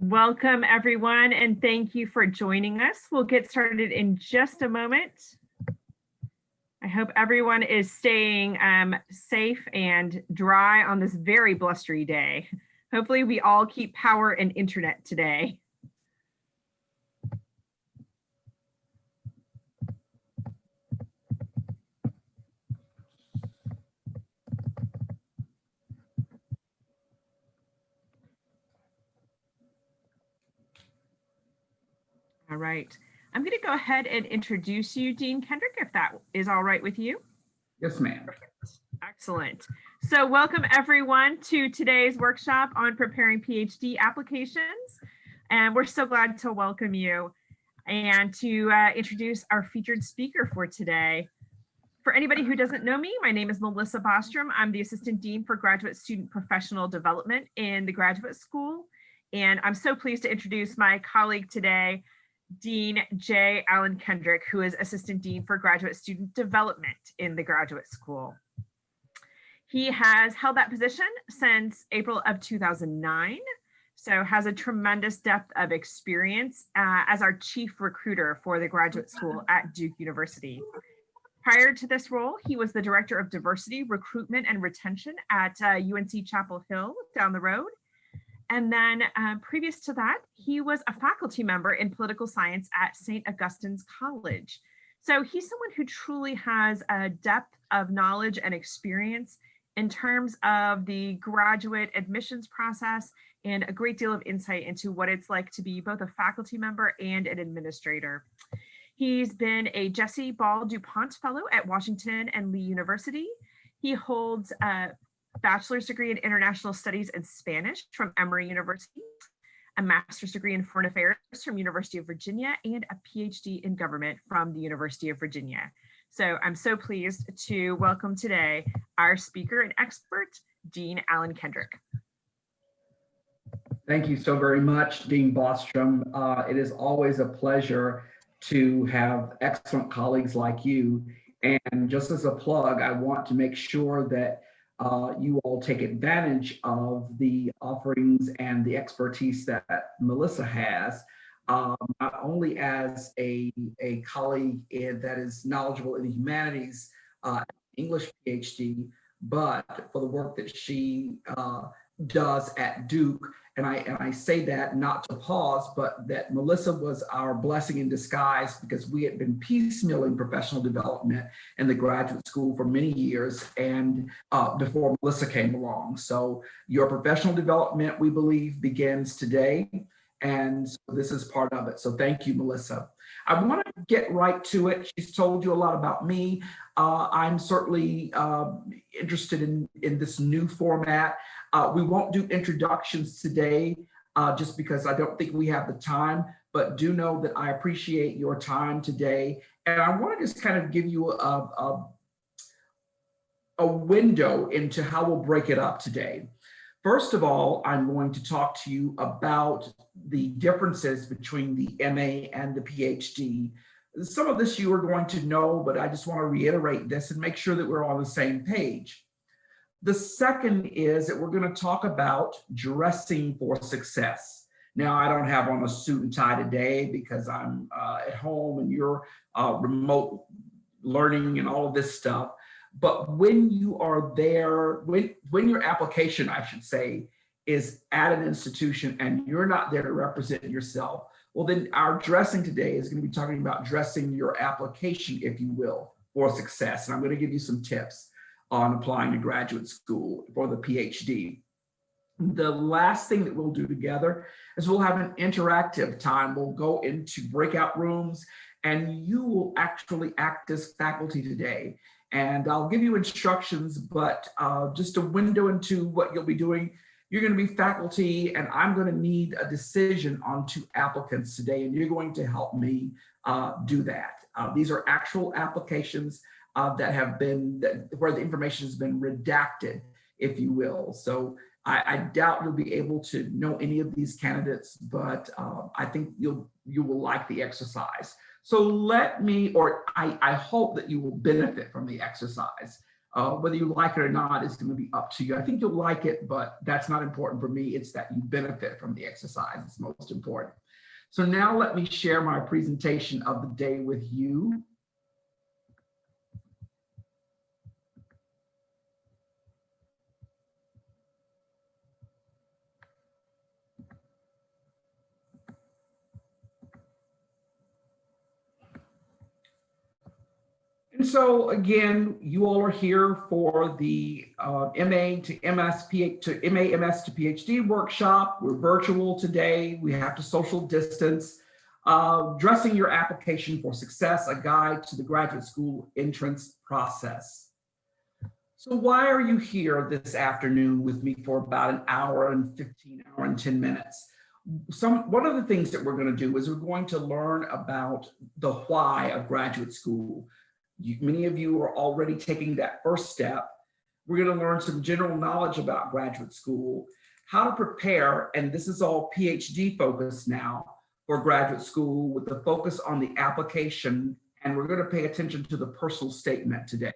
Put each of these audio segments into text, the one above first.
Welcome, everyone, and thank you for joining us. We'll get started in just a moment. I hope everyone is staying safe and dry on this very blustery day. Hopefully, we all keep power and internet today. All right. I'm going to go ahead and introduce you, Dean Kendrick, if that is all right with you. Yes, ma'am. Excellent. So welcome everyone to today's workshop on preparing PhD applications. And we're so glad to welcome you and to introduce our featured speaker for today. For anybody who doesn't know me, my name is Melissa Bostrom. I'm the Assistant Dean for Graduate Student Professional Development in the Graduate School. And I'm so pleased to introduce my colleague today, Dean J. Alan Kendrick, who is Assistant Dean for Graduate Student Development in the Graduate School. He has held that position since April of 2009, so has a tremendous depth of experience as our chief recruiter for the graduate school at Duke University. Prior to this role, he was the Director of Diversity, Recruitment, and Retention at UNC Chapel Hill down the road. And then previous to that, he was a faculty member in political science at St. Augustine's College. So he's someone who truly has a depth of knowledge and experience in terms of the graduate admissions process and a great deal of insight into what it's like to be both a faculty member and an administrator. He's been a Jesse Ball DuPont Fellow at Washington and Lee University. He holds a bachelor's degree in international studies and Spanish from Emory University, a master's degree in foreign affairs from University of Virginia, and a PhD in government from the University of Virginia. So I'm so pleased to welcome today our speaker and expert, Dean Alan Kendrick. Thank you so very much, Dean Bostrom. It is always a pleasure to have excellent colleagues like you. And just as a plug, I want to make sure that you all take advantage of the offerings and the expertise that Melissa has, not only as a colleague that is knowledgeable in the humanities, English PhD, but for the work that she does at Duke. And I say that not to pause, but that Melissa was our blessing in disguise because we had been piecemealing professional development in the graduate school for many years and before Melissa came along. So your professional development, we believe, begins today. And so this is part of it. So thank you, Melissa. I want to get right to it. She's told you a lot about me. I'm certainly interested in this new format. We won't do introductions today just because I don't think we have the time, but do know that I appreciate your time today. And I want to just kind of give you a window into how we'll break it up today. First of all, I'm going to talk to you about the differences between the MA and the PhD. Some of this you are going to know, but I just want to reiterate this and make sure that we're on the same page. The second is that we're going to talk about dressing for success. Now, I don't have on a suit and tie today because I'm at home and you're remote learning and all of this stuff. But when you are there, when your application, I should say, is at an institution and you're not there to represent yourself, well, then our dressing today is going to be talking about dressing your application, if you will, for success. And I'm going to give you some tips on applying to graduate school for the PhD. The last thing that we'll do together is we'll have an interactive time. We'll go into breakout rooms and you will actually act as faculty today. And I'll give you instructions, but just a window into what you'll be doing. You're going to be faculty and I'm going to need a decision on 2 applicants today, and you're going to help me do that. These are actual applications that have been, where the information has been redacted, if you will. So I doubt you'll be able to know any of these candidates, but I think you will like the exercise. So let me, or I hope that you will benefit from the exercise. Whether you like it or not is going to be up to you. I think you'll like it, but that's not important for me. It's that you benefit from the exercise. It's most important. So now let me share my presentation of the day with you. And so again, you all are here for the MA to MS, MA, MS to PhD workshop. We're virtual today. We have to social distance. Dressing your application for success, a guide to the graduate school entrance process. So why are you here this afternoon with me for about an hour and 10 minutes? One of the things that we're going to do is we're going to learn about the why of graduate school. Many of you are already taking that first step. We're going to learn some general knowledge about graduate school, how to prepare, and this is all PhD focused now for graduate school with the focus on the application, and we're going to pay attention to the personal statement today.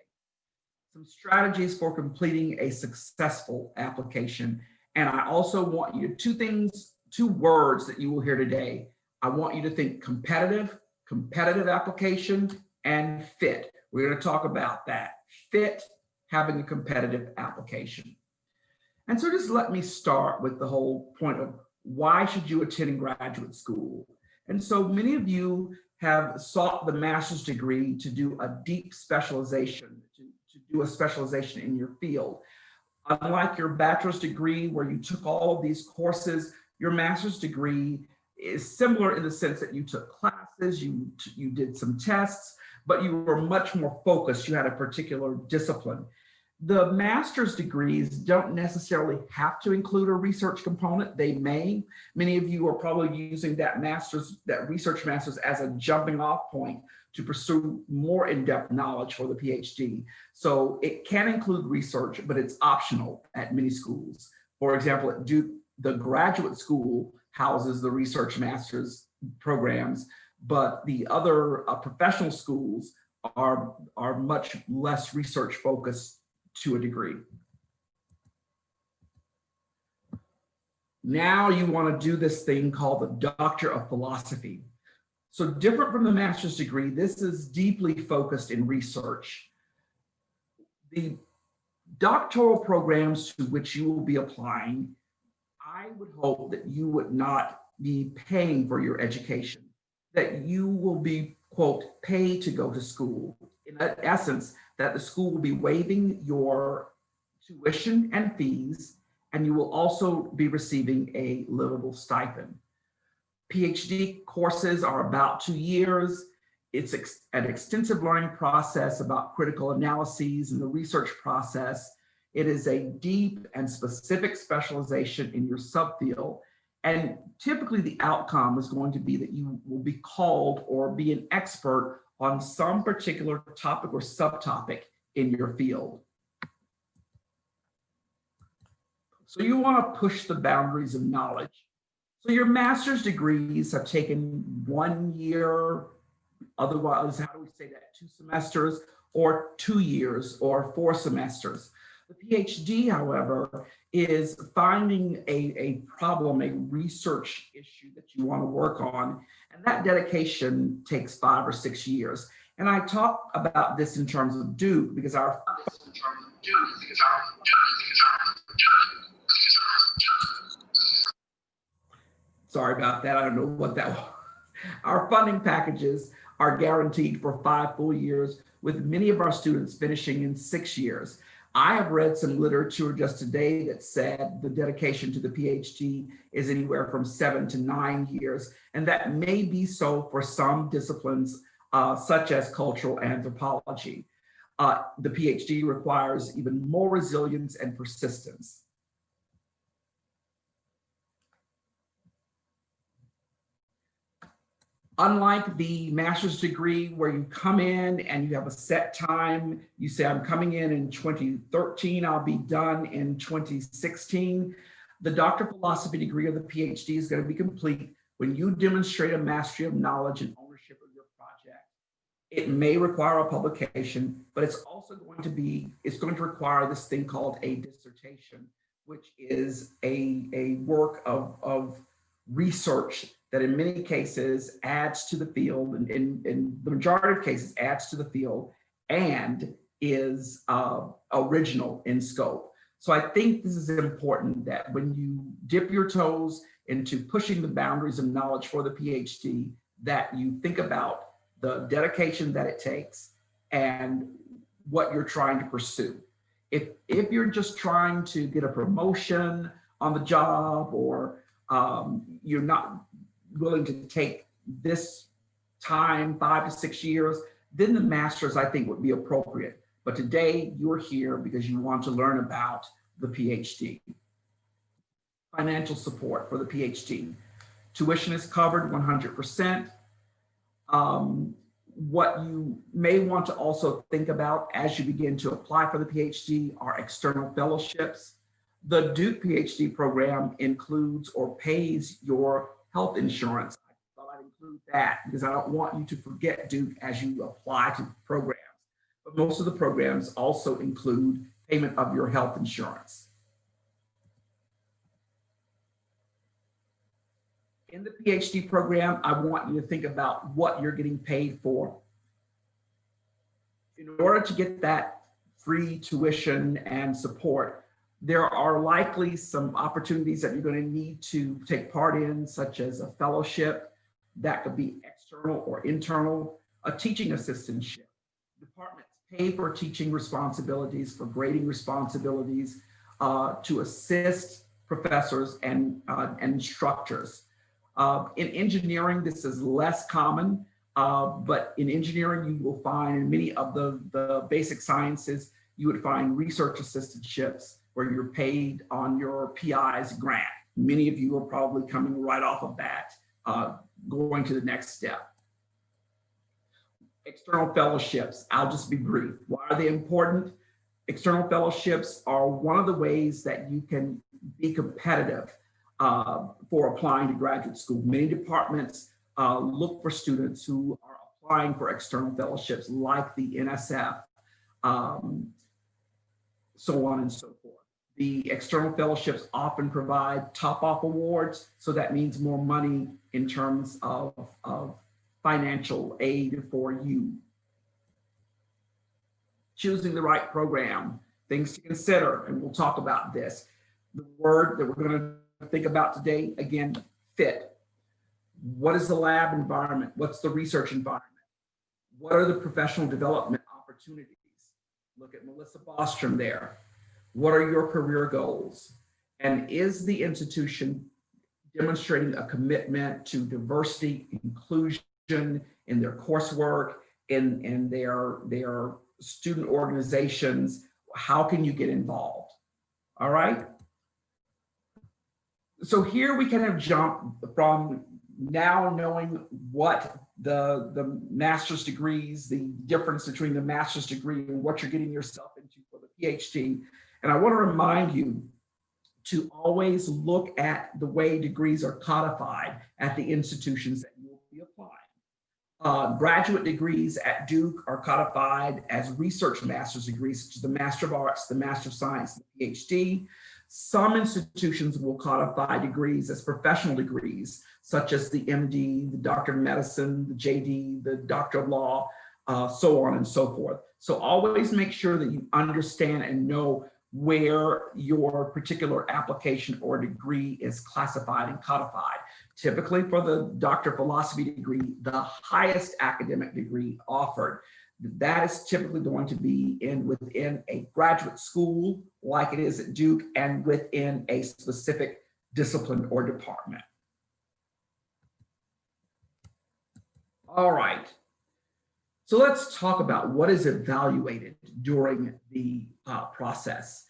Some strategies for completing a successful application, and I also want you two words that you will hear today. I want you to think competitive application, and fit. We're going to talk about that. Fit, having a competitive application. And so just let me start with the whole point of why should you attend graduate school? And so many of you have sought the master's degree to do a deep specialization, to do a specialization in your field. Unlike your bachelor's degree where you took all of these courses, your master's degree is similar in the sense that you took classes, you did some tests, but you were much more focused. You had a particular discipline. The master's degrees don't necessarily have to include a research component. They may. Many of you are probably using that research master's as a jumping off point to pursue more in-depth knowledge for the PhD. So it can include research, but it's optional at many schools. For example, at Duke, the graduate school houses the research master's programs, but the other professional schools are much less research focused to a degree. Now you want to do this thing called the Doctor of Philosophy. So different from the master's degree, this is deeply focused in research. The doctoral programs to which you will be applying, I would hope that you would not be paying for your education, that you will be, quote, paid to go to school. In essence, that the school will be waiving your tuition and fees, and you will also be receiving a livable stipend. PhD courses are about 2 years. It's an extensive learning process about critical analyses and the research process. It is a deep and specific specialization in your subfield. And typically the outcome is going to be that you will be called or be an expert on some particular topic or subtopic in your field. So you want to push the boundaries of knowledge. So your master's degrees have taken 1 year, otherwise, how do we say that, 2 semesters, or 2 years, or 4 semesters. The PhD, however, is finding a problem, a research issue that you want to work on, and that dedication takes 5 or 6 years. And I talk about this in terms of Duke because sorry about that, I don't know what that was. Our funding packages are guaranteed for 5 full years, with many of our students finishing in 6 years. I have read some literature just today that said the dedication to the PhD is anywhere from 7 to 9 years, and that may be so for some disciplines such as cultural anthropology. The PhD requires even more resilience and persistence. Unlike the master's degree where you come in and you have a set time, you say, I'm coming in 2013, I'll be done in 2016. The Doctor of Philosophy degree or the PhD is going to be complete when you demonstrate a mastery of knowledge and ownership of your project. It may require a publication, but it's also it's going to require this thing called a dissertation, which is a work of research that in many cases adds to the field, and in the majority of cases adds to the field and is original in scope. So I think this is important that when you dip your toes into pushing the boundaries of knowledge for the PhD, that you think about the dedication that it takes and what you're trying to pursue. If you're just trying to get a promotion on the job, or you're not willing to take this time, 5 to 6 years, then the master's, I think, would be appropriate. But today you're here because you want to learn about the PhD. Financial support for the PhD. Tuition is covered 100%. What you may want to also think about as you begin to apply for the PhD are external fellowships. The Duke PhD program includes or pays your health insurance. I thought I'd include that because I don't want you to forget Duke as you apply to programs. But most of the programs also include payment of your health insurance. In the PhD program, I want you to think about what you're getting paid for. In order to get that free tuition and support, there are likely some opportunities that you're going to need to take part in, such as a fellowship that could be external or internal, a teaching assistantship. Departments pay for teaching responsibilities, for grading responsibilities, to assist professors and instructors. In engineering, this is less common, but in engineering, you will find in many of the basic sciences, you would find research assistantships where you're paid on your PI's grant. Many of you are probably coming right off of that, going to the next step. External fellowships, I'll just be brief. Why are they important? External fellowships are one of the ways that you can be competitive for applying to graduate school. Many departments look for students who are applying for external fellowships like the NSF, so on and so forth. The external fellowships often provide top-off awards, so that means more money in terms of financial aid for you. Choosing the right program, things to consider, and we'll talk about this. The word that we're going to think about today, again, fit. What is the lab environment? What's the research environment? What are the professional development opportunities? Look at Melissa Bostrom there. What are your career goals? And is the institution demonstrating a commitment to diversity, inclusion in their coursework, in their student organizations? How can you get involved? All right. So here we kind of jump from now knowing what the master's degrees, the difference between the master's degree and what you're getting yourself into for the PhD. And I want to remind you to always look at the way degrees are codified at the institutions that you will be applying. Graduate degrees at Duke are codified as research master's degrees, such as the Master of Arts, the Master of Science, the PhD. Some institutions will codify degrees as professional degrees, such as the MD, the Doctor of Medicine, the JD, the Doctor of Law, so on and so forth. So always make sure that you understand and know where your particular application or degree is classified and codified. Typically for the Doctor of Philosophy degree, the highest academic degree offered, that is typically going to be within a graduate school like it is at Duke and within a specific discipline or department. All right. So let's talk about what is evaluated during the process.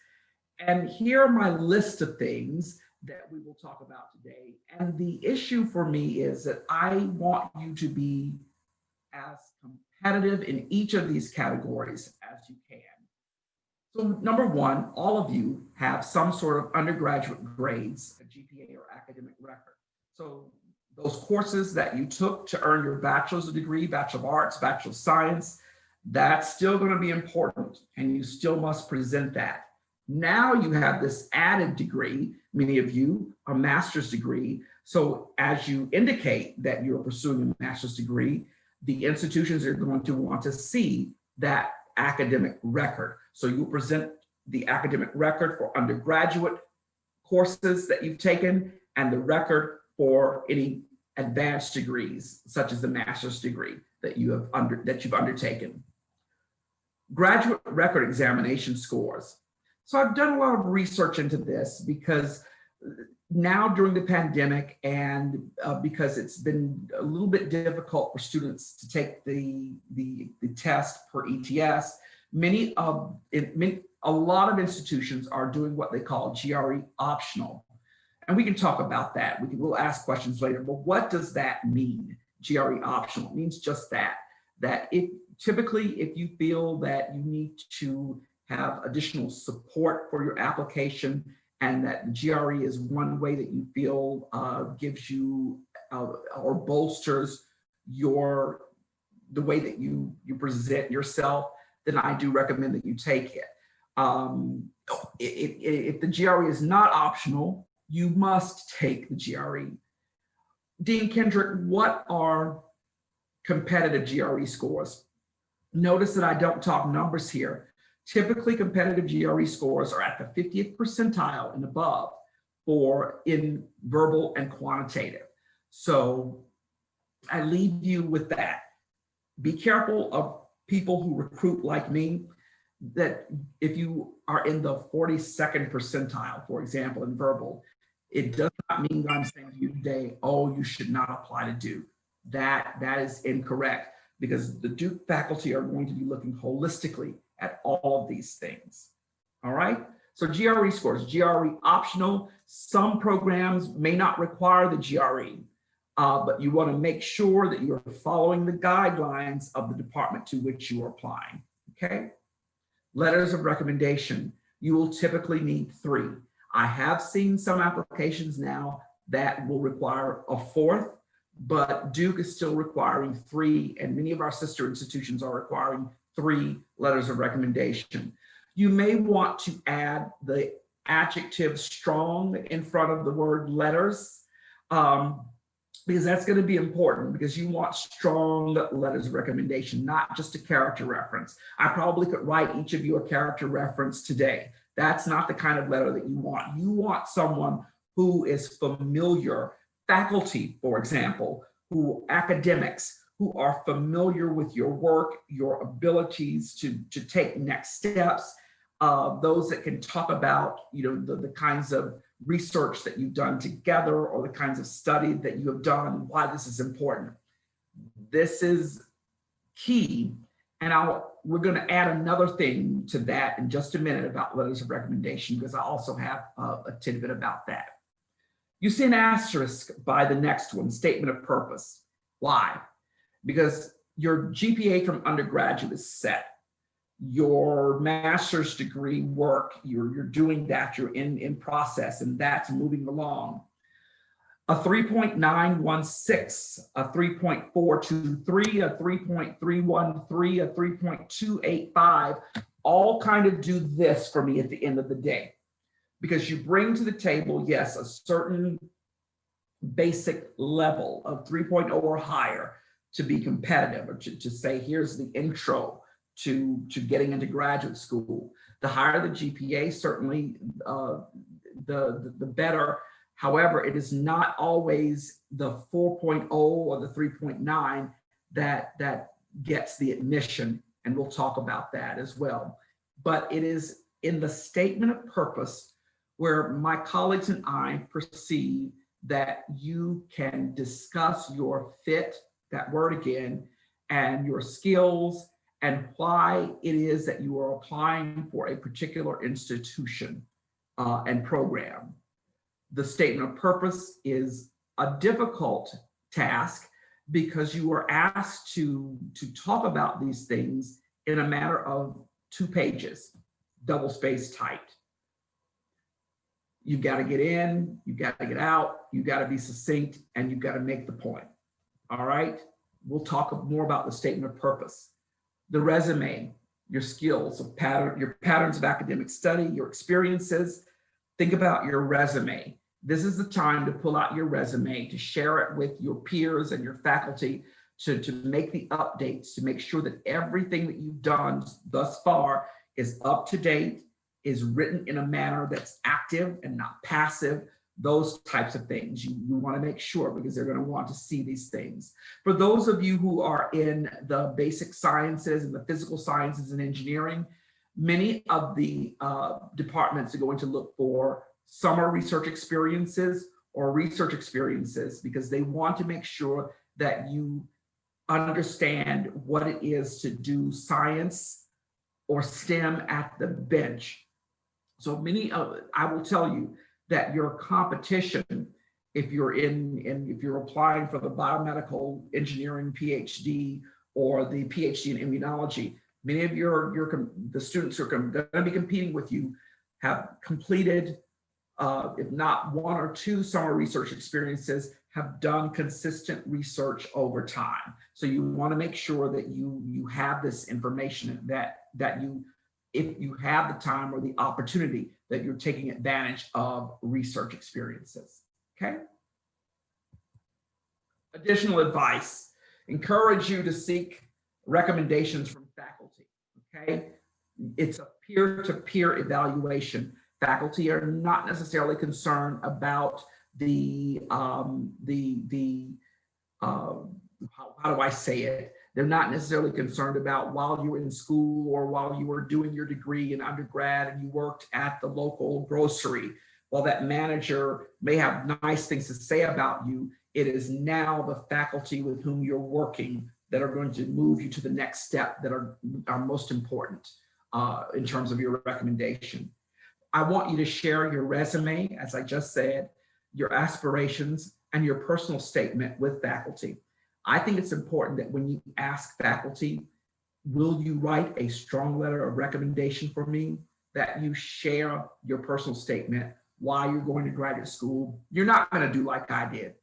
And here are my list of things that we will talk about today. And the issue for me is that I want you to be as competitive in each of these categories as you can. So number one, all of you have some sort of undergraduate grades, a GPA or academic record. So those courses that you took to earn your bachelor's degree, Bachelor of Arts, Bachelor of Science, that's still going to be important, and you still must present that. Now you have this added degree, many of you, a master's degree. So as you indicate that you're pursuing a master's degree, the institutions are going to want to see that academic record. So you present the academic record for undergraduate courses that you've taken and the record for any advanced degrees, such as the master's degree that you've undertaken. Graduate record examination scores. So I've done a lot of research into this because now during the pandemic and because it's been a little bit difficult for students to take the test per ETS, a lot of institutions are doing what they call GRE optional. And we can talk about that. We'll ask questions later, but what does that mean? GRE optional. It means just that typically if you feel that you need to have additional support for your application and that GRE is one way that you feel gives you or bolsters the way that you present yourself, then I do recommend that you take it. If the GRE is not optional, you must take the GRE. Dean Kendrick, what are competitive GRE scores? Notice that I don't talk numbers here. Typically, competitive GRE scores are at the 50th percentile and above in verbal and quantitative. So I leave you with that. Be careful of people who recruit like me, that if you are in the 42nd percentile, for example, in verbal, it does not mean that I'm saying to you today, oh, you should not apply to Duke. That is incorrect, because the Duke faculty are going to be looking holistically at all of these things. All right, so GRE scores, GRE optional. Some programs may not require the GRE, but you want to make sure that you're following the guidelines of the department to which you are applying, okay? Letters of recommendation, you will typically need 3. I have seen some applications now that will require a 4th, but Duke is still requiring 3, and many of our sister institutions are requiring 3 letters of recommendation. You may want to add the adjective strong in front of the word letters, because that's going to be important, because you want strong letters of recommendation, not just a character reference. I probably could write each of you a character reference today. That's not the kind of letter that you want. You want someone who is familiar, faculty, for example, academics, who are familiar with your work, your abilities to take next steps, those that can talk about, the kinds of research that you've done together or the kinds of study that you have done and why this is important. This is key. And we're going to add another thing to that in just a minute about letters of recommendation, because I also have a tidbit about that. You see an asterisk by the next one, statement of purpose. Why? Because your GPA from undergraduate is set. Your master's degree work, you're doing that, you're in process, and that's moving along. A 3.916, a 3.423, a 3.313, a 3.285, all kind of do this for me at the end of the day. Because you bring to the table, yes, a certain basic level of 3.0 or higher to be competitive, or to say, here's the intro to getting into graduate school. The higher the GPA, certainly the better. However, it is not always the 4.0 or the 3.9 that gets the admission, and we'll talk about that as well. But it is in the statement of purpose where my colleagues and I perceive that you can discuss your fit, that word again, and your skills, and why it is that you are applying for a particular institution and program. The statement of purpose is a difficult task because you are asked to talk about these things in a matter of 2 pages, double-spaced typed. You've got to get in, you've got to get out, you've got to be succinct, and you've got to make the point. All right? We'll talk more about the statement of purpose. The resume, your skills, your patterns of academic study, your experiences. Think about your resume. This is the time to pull out your resume, to share it with your peers and your faculty, to make the updates, to make sure that everything that you've done thus far is up to date, is written in a manner that's active and not passive, those types of things. You want to make sure, because they're going to want to see these things. For those of you who are in the basic sciences and the physical sciences and engineering, many of the departments are going to look for summer research experiences or research experiences, because they want to make sure that you understand what it is to do science or STEM at the bench. So I will tell you that your competition, if you're applying for the biomedical engineering PhD or the PhD in immunology, many of the students who are going to be competing with you have completed, if not 1 or 2 summer research experiences, have done consistent research over time. So you want to make sure that you have this information, that you, if you have the time or the opportunity, that you're taking advantage of research experiences. Okay. Additional advice: encourage you to seek recommendations from faculty. Okay. It's a peer-to-peer evaluation. Faculty are not necessarily concerned about how do I say it? They're not necessarily concerned about while you were in school or while you were doing your degree in undergrad and you worked at the local grocery. While that manager may have nice things to say about you, it is now the faculty with whom you're working that are going to move you to the next step, that are most important in terms of your recommendation. I want you to share your resume, as I just said, your aspirations, and your personal statement with faculty. I think it's important that when you ask faculty, will you write a strong letter of recommendation for me, that you share your personal statement while you're going to graduate school. You're not going to do like I did.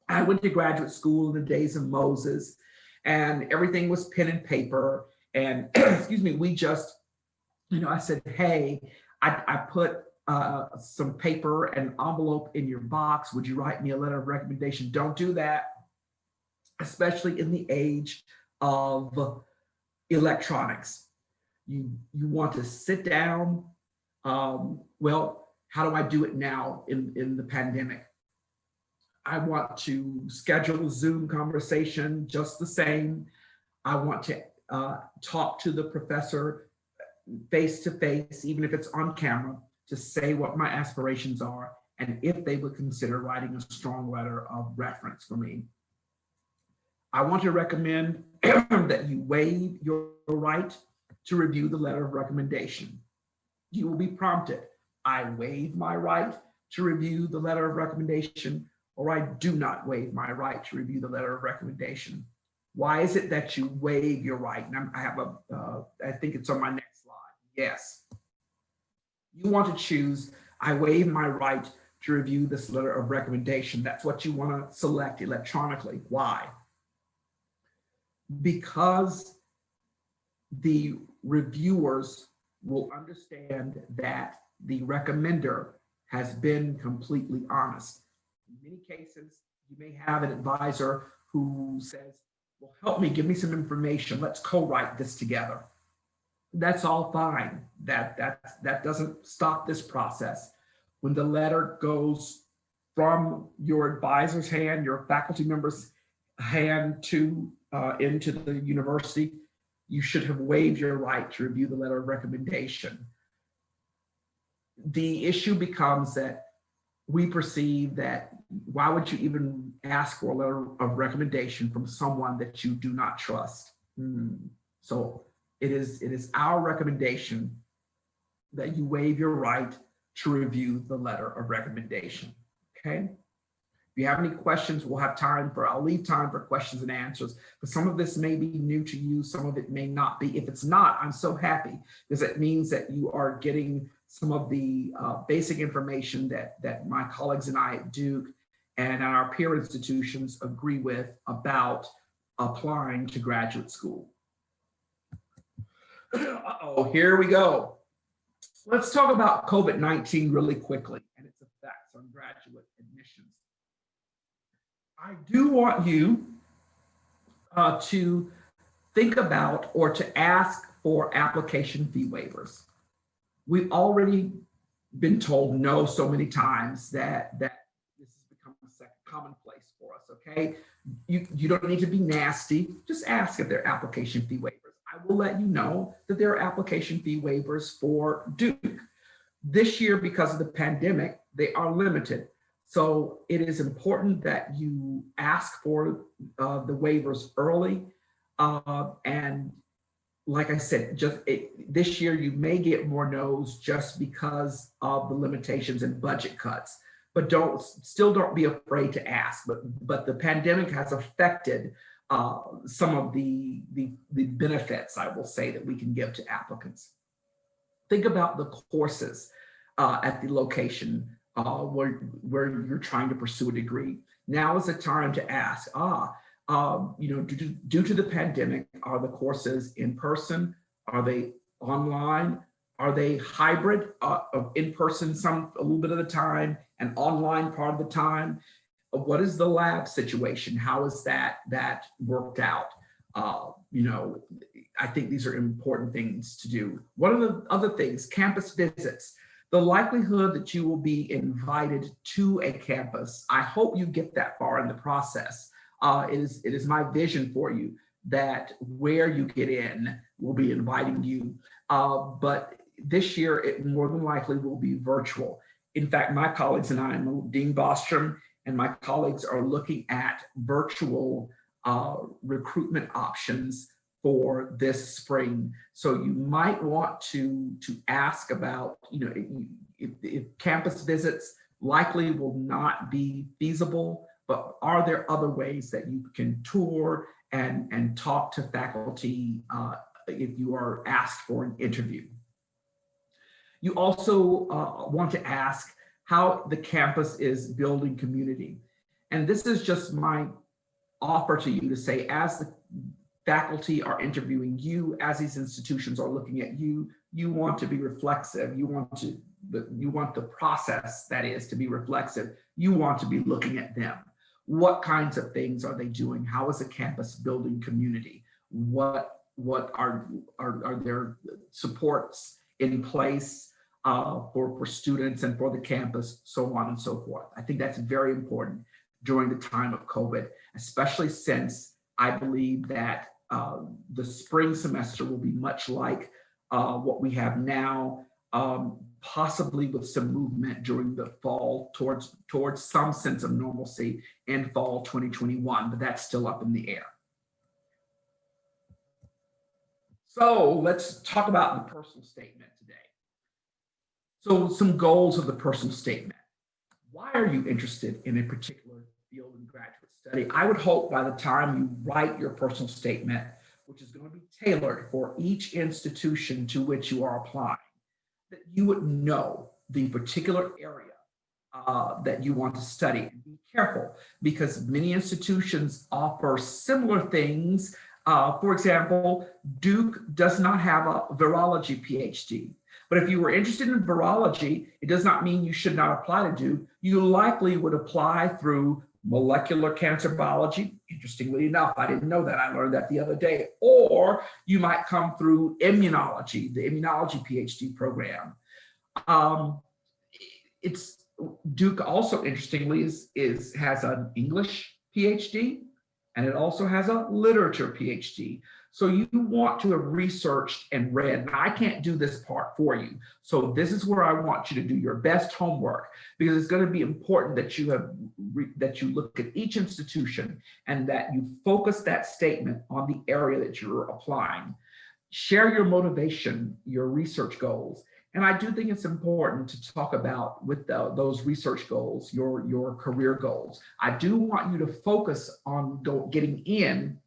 I went to graduate school in the days of Moses, and everything was pen and paper. And excuse me, we just, I said, hey, I put some paper and envelope in your box. Would you write me a letter of recommendation? Don't do that, especially in the age of electronics. You want to sit down. Well, how do I do it now in the pandemic? I want to schedule a Zoom conversation just the same. I want to talk to the professor face to face, even if it's on camera, to say what my aspirations are and if they would consider writing a strong letter of reference for me. I want to recommend that you waive your right to review the letter of recommendation. You will be prompted, I waive my right to review the letter of recommendation, or I do not waive my right to review the letter of recommendation. Why is it that you waive your right? And I have I think it's on my next slide. Yes. You want to choose, I waive my right to review this letter of recommendation. That's what you want to select electronically. Why? Because the reviewers will understand that the recommender has been completely honest. In many cases, you may have an advisor who says, well, help me, give me some information. Let's co-write this together. That's all fine. That doesn't stop this process. When the letter goes from your advisor's hand, your faculty member's hand to into the university, you should have waived your right to review the letter of recommendation. The issue becomes that we perceive that why would you even ask for a letter of recommendation from someone that you do not trust? So it is our recommendation that you waive your right to review the letter of recommendation. Okay. If you have any questions, I'll leave time for questions and answers, but some of this may be new to you, some of it may not be. If it's not, I'm so happy, because it means that you are getting some of the basic information that my colleagues and I at Duke and our peer institutions agree with about applying to graduate school. Uh-oh, here we go. Let's talk about COVID-19 really quickly and its effects on graduate admissions. I do want you to think about or to ask for application fee waivers. We've already been told no so many times that this has become commonplace for us, okay? You don't need to be nasty, just ask if there are application fee waivers. I will let you know that there are application fee waivers for Duke. This year, because of the pandemic, they are limited. So it is important that you ask for the waivers early. And like I said, this year you may get more no's just because of the limitations and budget cuts. But still don't be afraid to ask. But the pandemic has affected some of the benefits, I will say, that we can give to applicants. Think about the courses at the location where you're trying to pursue a degree. Now is the time to ask, due to the pandemic, are the courses in person? Are they online? Are they hybrid, in person a little bit of the time and online part of the time? What is the lab situation? How is that worked out? I think these are important things to do. One of the other things, campus visits. The likelihood that you will be invited to a campus, I hope you get that far in the process. It is my vision for you that where you get in will be inviting you. But this year, it more than likely will be virtual. In fact, my colleagues and I, Dean Bostrom, and my colleagues are looking at virtual recruitment options for this spring. So you might want to ask about, if campus visits likely will not be feasible, but are there other ways that you can tour and talk to faculty if you are asked for an interview? You also want to ask how the campus is building community. And this is just my offer to you to say, as the faculty are interviewing you, as these institutions are looking at you, you want to be reflexive. You want the process, that is, to be reflexive. You want to be looking at them. What kinds of things are they doing? How is the campus building community? What are their supports in place for students and for the campus, so on and so forth. I think that's very important during the time of COVID, especially since I believe that the spring semester will be much like what we have now, possibly with some movement during the fall towards some sense of normalcy in fall 2021, but that's still up in the air. So let's talk about the personal statement today. So some goals of the personal statement. Why are you interested in a particular field in graduate study? I would hope by the time you write your personal statement, which is going to be tailored for each institution to which you are applying, that you would know the particular area that you want to study. And be careful, because many institutions offer similar things. For example, Duke does not have a virology PhD. But if you were interested in virology, it does not mean you should not apply to Duke. You likely would apply through molecular cancer biology. Interestingly enough, I didn't know that. I learned that the other day. Or you might come through immunology, the immunology PhD program. Duke also, interestingly, has an English PhD, and it also has a literature PhD. So you want to have researched and read. Now, I can't do this part for you. So this is where I want you to do your best homework, because it's going to be important that you look at each institution and that you focus that statement on the area that you're applying. Share your motivation, your research goals. And I do think it's important to talk about with those research goals, your career goals. I do want you to focus on getting in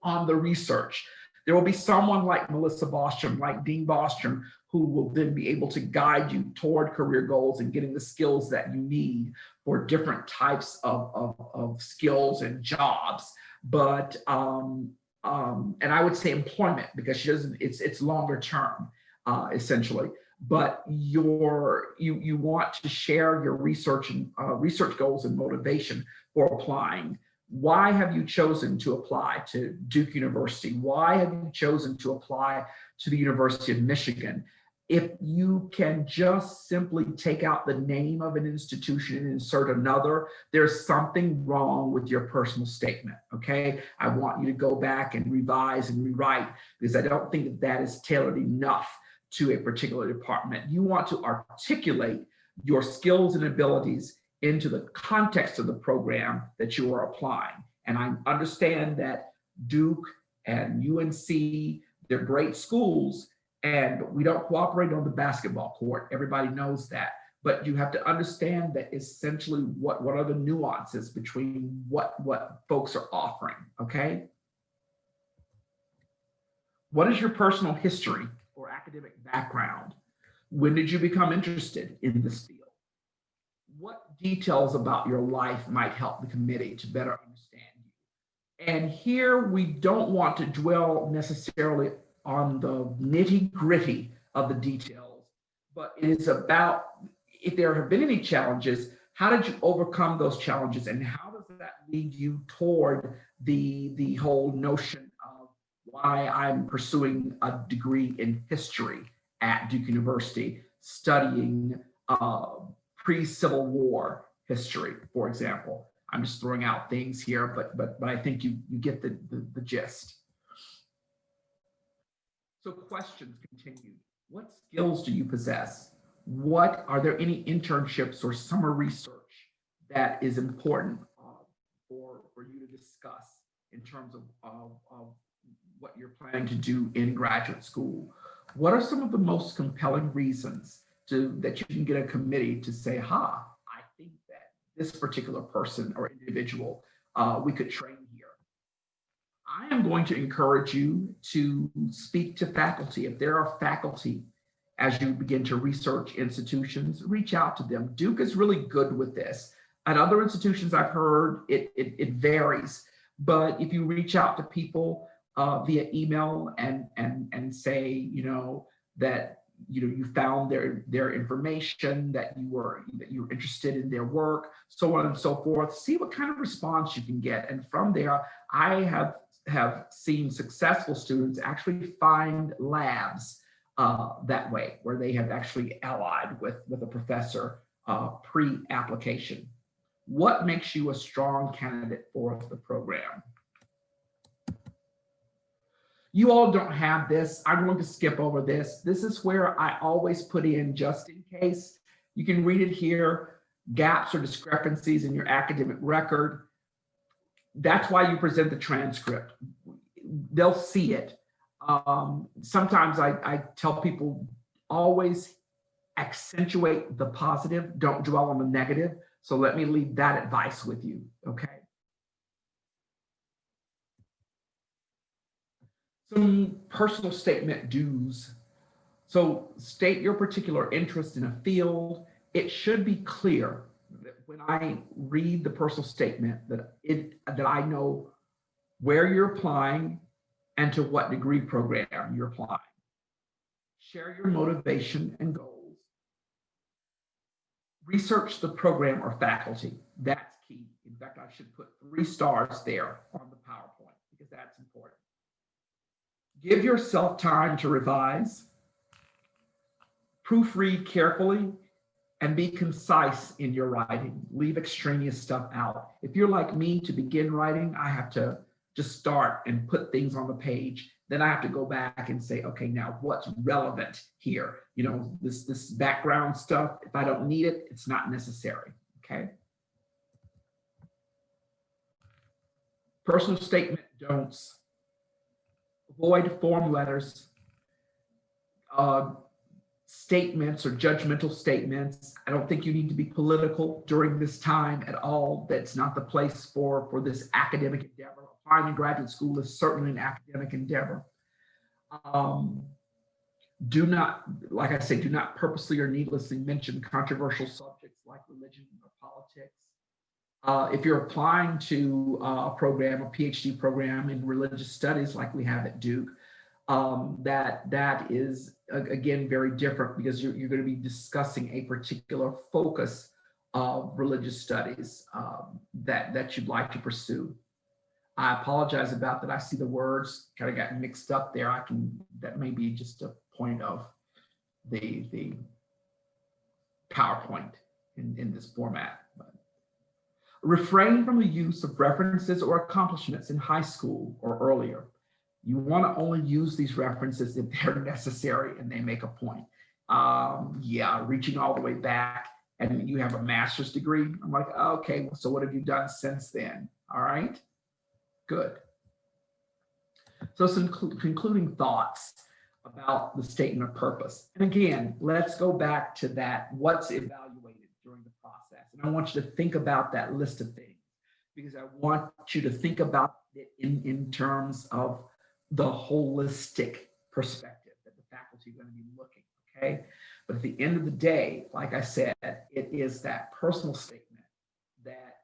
on the research. There will be someone like Melissa Bostrom, like Dean Bostrom, who will then be able to guide you toward career goals and getting the skills that you need for different types of skills and jobs. But and I would say employment, because she doesn't, it's longer term, essentially. But you want to share your research and research goals and motivation for applying. Why have you chosen to apply to Duke University? Why have you chosen to apply to the University of Michigan? If you can just simply take out the name of an institution and insert another, there's something wrong with your personal statement, okay? I want you to go back and revise and rewrite, because I don't think that that is tailored enough to a particular department. You want to articulate your skills and abilities into the context of the program that you are applying. And I understand that Duke and UNC, they're great schools, and we don't cooperate on the basketball court. Everybody knows that. But you have to understand that essentially what are the nuances between what folks are offering, okay? What is your personal history or academic background? When did you become interested in this field? What details about your life might help the committee to better understand you? And here we don't want to dwell necessarily on the nitty-gritty of the details, but it is about, if there have been any challenges, how did you overcome those challenges, and how does that lead you toward the whole notion of why I'm pursuing a degree in history at Duke University, studying pre-Civil War history, for example. I'm just throwing out things here, but I think you get the gist. So questions continued. What skills do you possess? Are there any internships or summer research that is important for you to discuss in terms of what you're planning to do in graduate school? What are some of the most compelling reasons that you can get a committee to say, I think that this particular person or individual, we could train here? I am going to encourage you to speak to faculty. If there are faculty, as you begin to research institutions, reach out to them. Duke is really good with this. At other institutions I've heard, it varies. But if you reach out to people via email and say, that you found their information, that you were interested in their work, so on and so forth, see what kind of response you can get. And from there, I have seen successful students actually find labs that way, where they have actually allied with a professor pre-application. What makes you a strong candidate for the program? You all don't have this. I'm going to skip over this. This is where I always put in just in case. You can read it here, gaps or discrepancies in your academic record. That's why you present the transcript. They'll see it. Sometimes I tell people, always accentuate the positive, don't dwell on the negative. So let me leave that advice with you, okay? Some personal statement do's. So state your particular interest in a field. It should be clear that when I read the personal statement that I know where you're applying and to what degree program you're applying. Share your motivation and goals. Research the program or faculty. That's key. In fact, I should put 3 stars there on the PowerPoint because that's important. Give yourself time to revise. Proofread carefully and be concise in your writing. Leave extraneous stuff out. If you're like me, to begin writing, I have to just start and put things on the page. Then I have to go back and say, okay, now what's relevant here? This background stuff, if I don't need it, it's not necessary, okay? Personal statement don'ts. Avoid form letters, statements or judgmental statements. I don't think you need to be political during this time at all. That's not the place for this academic endeavor. Applying to graduate school is certainly an academic endeavor. Do not, like I say, do not purposely or needlessly mention controversial subjects like religion or politics. If you're applying to a program, a PhD program in religious studies like we have at Duke, that is again very different because you're going to be discussing a particular focus of religious studies that you'd like to pursue. I apologize about that. I see the words kind of got mixed up there. That may be just a point of the PowerPoint in this format. But refrain from the use of references or accomplishments in high school or earlier. You want to only use these references if they're necessary and they make a point. Yeah, reaching all the way back and you have a master's degree. I'm like, okay, so what have you done since then? All right, good. So some concluding thoughts about the statement of purpose. And again, let's go back to that, what's evaluated during the process. And I want you to think about that list of things because I want you to think about it in terms of the holistic perspective that the faculty are going to be looking, okay? But at the end of the day, like I said, it is that personal statement that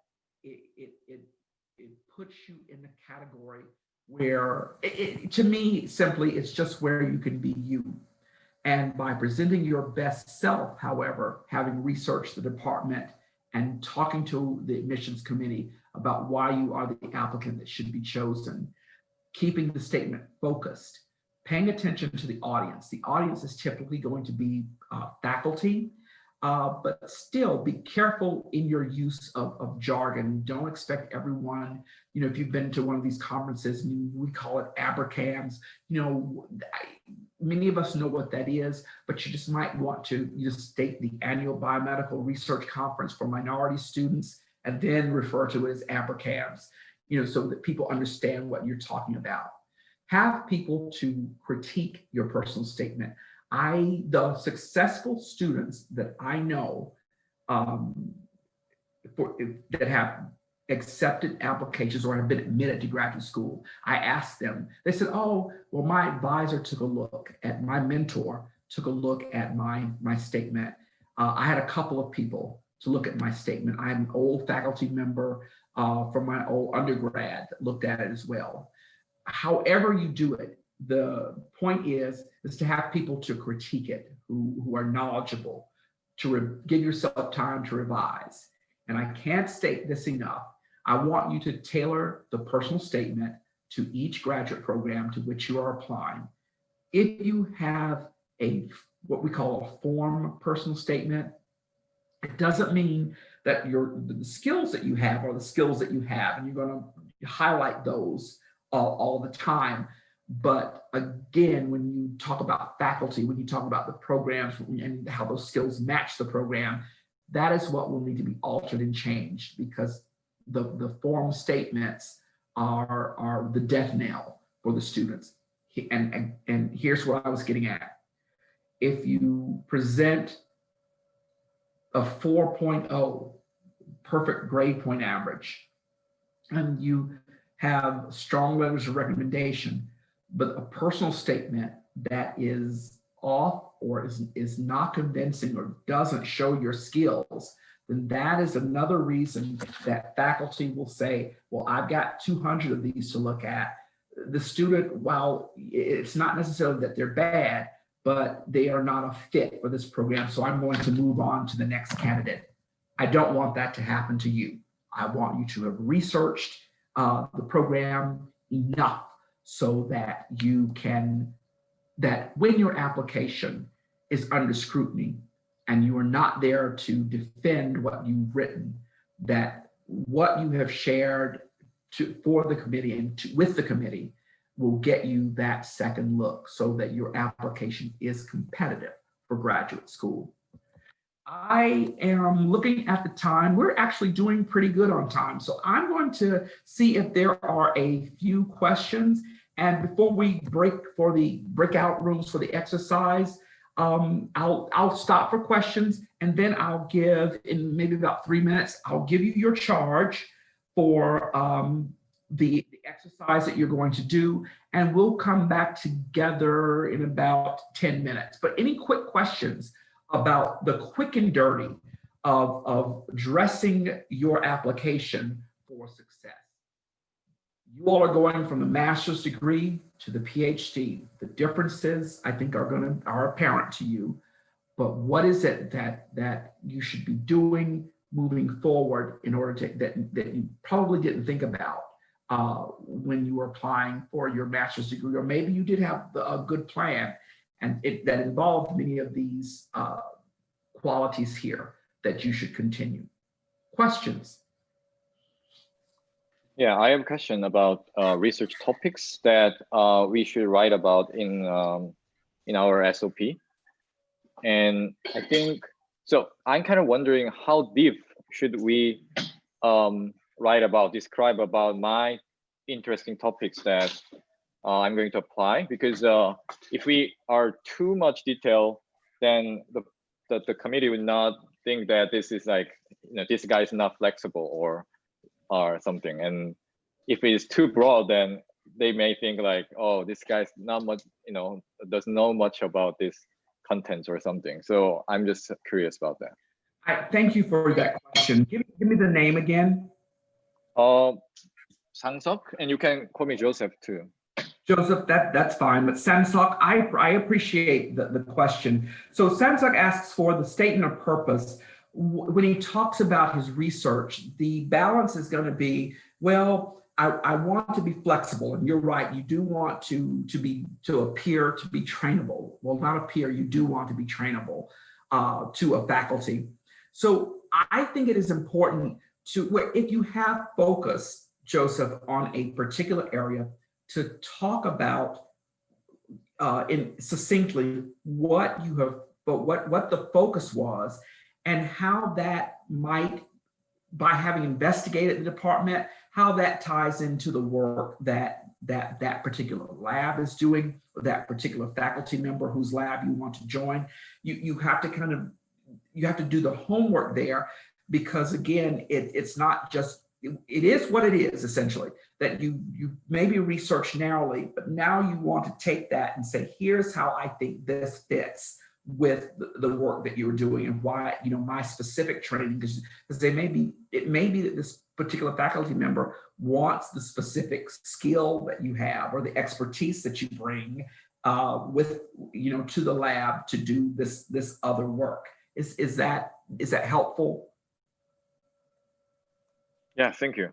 it puts you in the category where, to me, simply, it's just where you can be you. And by presenting your best self, however, having researched the department and talking to the admissions committee about why you are the applicant that should be chosen, keeping the statement focused, paying attention to the audience. The audience is typically going to be faculty, but still be careful in your use of jargon. Don't expect everyone, if you've been to one of these conferences, we call it abracams, many of us know what that is, but you just might want to just state the annual biomedical research conference for minority students and then refer to it as abracams, so that people understand what you're talking about. Have people to critique your personal statement. The successful students that I know that have accepted applications or have been admitted to graduate school, I asked them, they said, oh, well, my advisor took a look at, my mentor took a look at my statement. I had a couple of people to look at my statement. I had an old faculty member from my old undergrad that looked at it as well. However you do it, the point is to have people to critique it who are knowledgeable, to give yourself time to revise. And I can't state this enough. I want you to tailor the personal statement to each graduate program to which you are applying. If you have what we call a form personal statement, it doesn't mean that the skills that you have are the skills that you have, and you're going to highlight those all the time. But again, when you talk about faculty, when you talk about the programs and how those skills match the program, that is what will need to be altered and changed, because the form statements are the death knell for the students. And here's what I was getting at. If you present a 4.0 perfect grade point average, and you have strong letters of recommendation, but a personal statement that is off or is not convincing or doesn't show your skills, then that is another reason that faculty will say, well, I've got 200 of these to look at. The student, while it's not necessarily that they're bad, but they are not a fit for this program, so I'm going to move on to the next candidate. I don't want that to happen to you. I want you to have researched the program enough so that that when your application is under scrutiny and you are not there to defend what you've written, that what you have shared for the committee and with the committee will get you that second look so that your application is competitive for graduate school. I am looking at the time. We're actually doing pretty good on time. So I'm going to see if there are a few questions. And before we break for the breakout rooms for the exercise, I'll stop for questions, and then I'll give, in maybe about 3 minutes, I'll give you your charge for the exercise that you're going to do, and we'll come back together in about 10 minutes. But any quick questions about the quick and dirty of dressing your application for success? You all are going from the master's degree to the PhD. The differences, I think, are apparent to you. But what is it that you should be doing moving forward in order to that you probably didn't think about when you were applying for your master's degree, or maybe you did have a good plan and that involved many of these qualities here that you should continue. Questions? Yeah, I have a question about research topics that we should write about in our SOP. And I think, so I'm kind of wondering how deep should we describe about my interesting topics that I'm going to apply, because if we are too much detail, then the committee would not think that this is like, this guy is not flexible or something. And if it is too broad, then they may think like, oh, this guy's not much, doesn't know much about this content or something. So I'm just curious about that. Thank you for that question. Give me the name again. Sang-Seok, and you can call me Joseph too. Joseph, that's fine. But Sang-Seok, I appreciate the question. So Sang-Seok asks for the statement of purpose. When he talks about his research, the balance is going to be, well, I want to be flexible, and you're right. You do want to appear to be trainable. Well, not appear. You do want to be trainable to a faculty. So I think it is important if you have focus, Joseph, on a particular area, to talk about succinctly what you have, but what the focus was, and how that might, by having investigated the department, how that ties into the work that particular lab is doing, or that particular faculty member whose lab you want to join. You have to you have to do the homework there, because again, it's not just, it is what it is, essentially, that you maybe research narrowly, but now you want to take that and say, here's how I think this fits with the work that you're doing, and why, my specific training, because it may be that this particular faculty member wants the specific skill that you have, or the expertise that you bring to the lab to do this other work. Is that helpful? Yeah, thank you.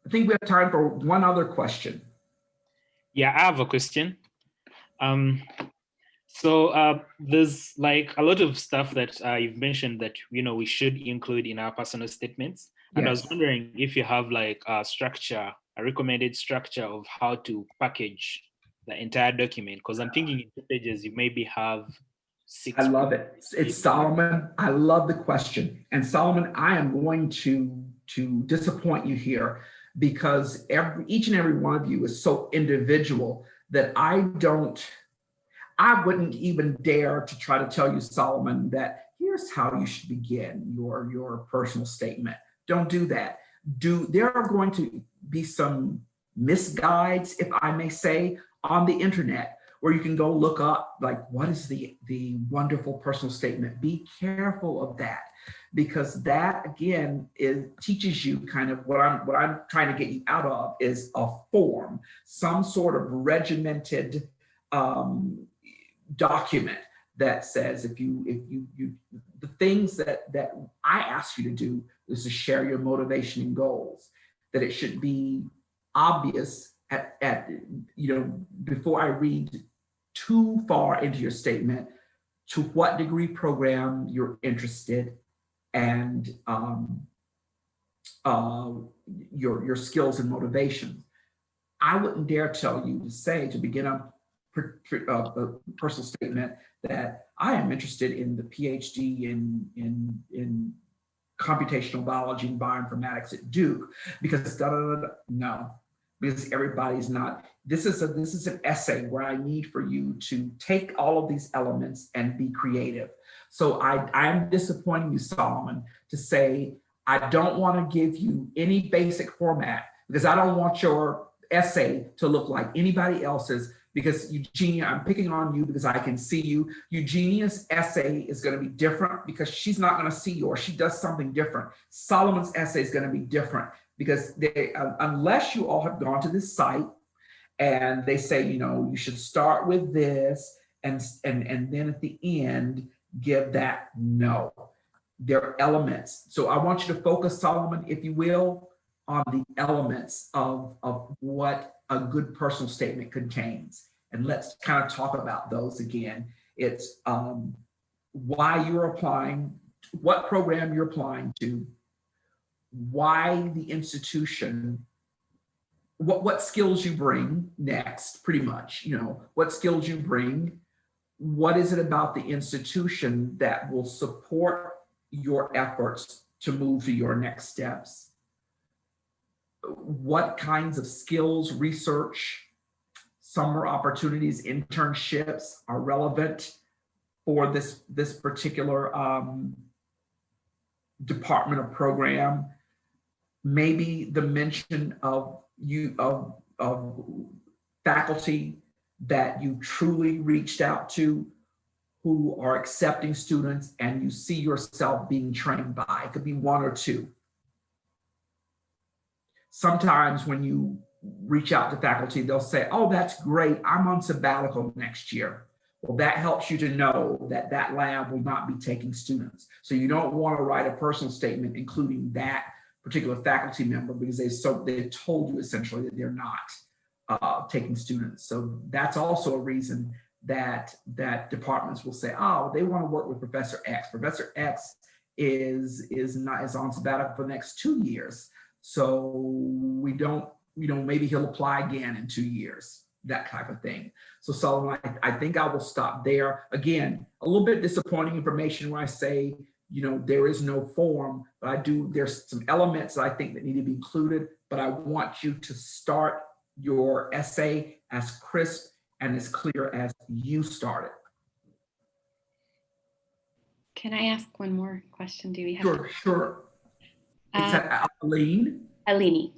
I think we have time for one other question. Yeah, I have a question. So there's like a lot of stuff that you've mentioned that we should include in our personal statements. And I was wondering if you have like a recommended structure of how to package the entire document, because I'm thinking in 2 pages you maybe have 6. I love it. It's Solomon. I love the question. And Solomon, I am going to disappoint you here, because each and every one of you is so individual that I wouldn't even dare to try to tell you, Solomon, that here's how you should begin your personal statement. Don't do that. There are going to be some misguides, if I may say, on the internet, where you can go look up, like, what is the wonderful personal statement? Be careful of that, because that, again, teaches you kind of what I'm trying to get you out of is a form, some sort of regimented document that says if you the things that I ask you to do is to share your motivation and goals, that it should be obvious at before I read too far into your statement to what degree program you're interested, and your skills and motivations. I wouldn't dare tell you to begin a personal statement that I am interested in the PhD in computational biology and bioinformatics at Duke, because no, because everybody's not. This is an essay where I need for you to take all of these elements and be creative. So I'm disappointing you, Solomon, to say I don't want to give you any basic format because I don't want your essay to look like anybody else's, because Eugenia, I'm picking on you because I can see you. Eugenia's essay is going to be different because she's not going to see yours. She does something different. Solomon's essay is going to be different because they, unless you all have gone to this site and they say, you know, you should start with this and then at the end give that. No, they're elements. So I want you to focus, Solomon, if you will, on the elements of what a good personal statement contains. And let's kind of talk about those again. It's why you're applying, what program you're applying to, why the institution, what skills you bring next, pretty much, you know, what skills you bring, what is it about the institution that will support your efforts to move to your next steps, what kinds of skills, research, summer opportunities, internships are relevant for this particular department or program. Maybe the mention of faculty that you truly reached out to who are accepting students and you see yourself being trained by. It could be one or two. Sometimes when you reach out to faculty, they'll say, oh, that's great, I'm on sabbatical next year. Well, that helps you to know that that lab will not be taking students. So you don't want to write a personal statement including that particular faculty member because they've told you essentially that they're not taking students. So that's also a reason that departments will say, oh, they want to work with Professor X. Professor X is on sabbatical for the next 2 years. So we don't, you know, maybe he'll apply again in 2 years, that type of thing. So Solomon, I think I will stop there. Again, a little bit disappointing information when I say, you know, there is no form, but there's some elements that I think that need to be included, but I want you to start your essay as crisp and as clear as you started. Can I ask one more question? Do we have? Sure. It's Aline. Alini.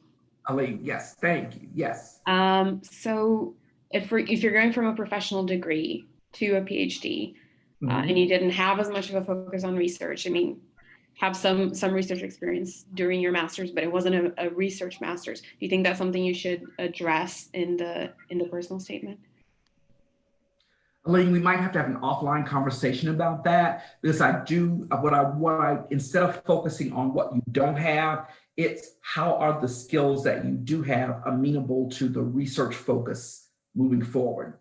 Aline, yes, thank you, yes. So if you're going from a professional degree to a PhD, and you didn't have as much of a focus on research, I mean, have some research experience during your master's, but it wasn't a research master's. Do you think that's something you should address in the personal statement? Elaine, we might have to have an offline conversation about that because I do what I instead of focusing on what you don't have, it's how are the skills that you do have amenable to the research focus moving forward.